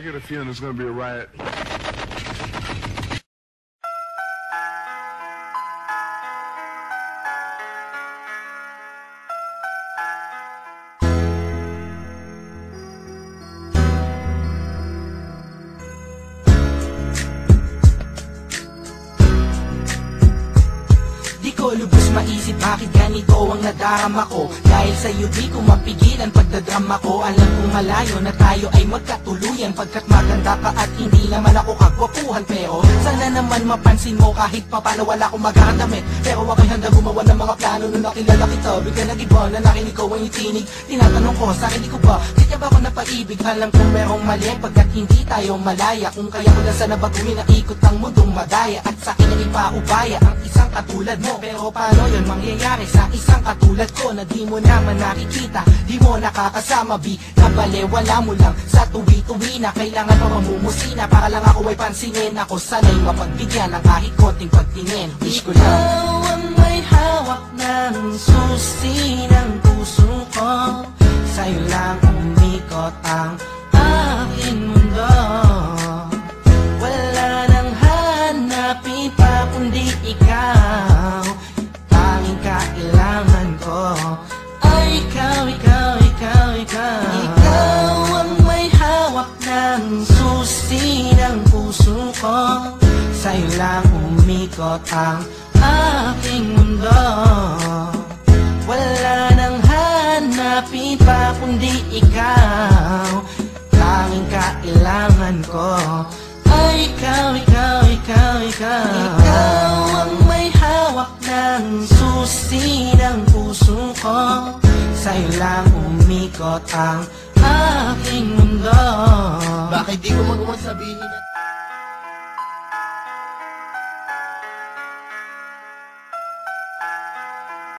get a feeling there's gonna be a riot. Di ko lubos maisip bakit ganito ang nadarama ko. Dahil sa'yo di ko mapigilan pagdadrama ko. Alam kong malayo na tayo ay magkatuluyan, pagkat maganda ka at hindi naman ako kagwapuhan. Pero sana naman mapansin mo kahit pa paano wala akong magandamit. Pero ako'y handa gumawa ng mga plano nung nakilala kita. Bigla nag-iba na nakinig ko ang itinig. Tinatanong ko sa akin, di ko ba kaya ba ako napaibig? Alam kong merong mali pagkat hindi tayo malaya. Kung kaya ko lang sana baguhin ang ikot ng mundong madaya, at sa akin ang ipaubaya ang isang katulad mo. Pero paano yun mangyayari sa isang katulad ko na di mo naman nakikita, di mo nakakasama, nabalewala mo lang sa tuwi-tuwi na kailangan pa mamumusina para lang ako ay pansinin. Ako sana'y mapagbigyan ng kahit konting pagtingin. Wish ko lang ikaw ang may hawak ng susi ng puso ko. Sa'yo lang umikot ang aking mundo. Wala nang hanapin pa kundi ikaw. Tanging kailangan ko ay ikaw, ikaw, ikaw, ikaw. Ikaw ang may hawak ng susi ng puso ko. Sa'yo lang umikot ang aking mundo. Wala nang hanapin pa kundi ikaw. Tanging kailangan ko ay ikaw, ikaw, ikaw, ikaw. Ikaw ang may hawak ng susi ng puso ko. Sa'yo lang umikot ang aking mundo. Bakit di ko magawa sabihin?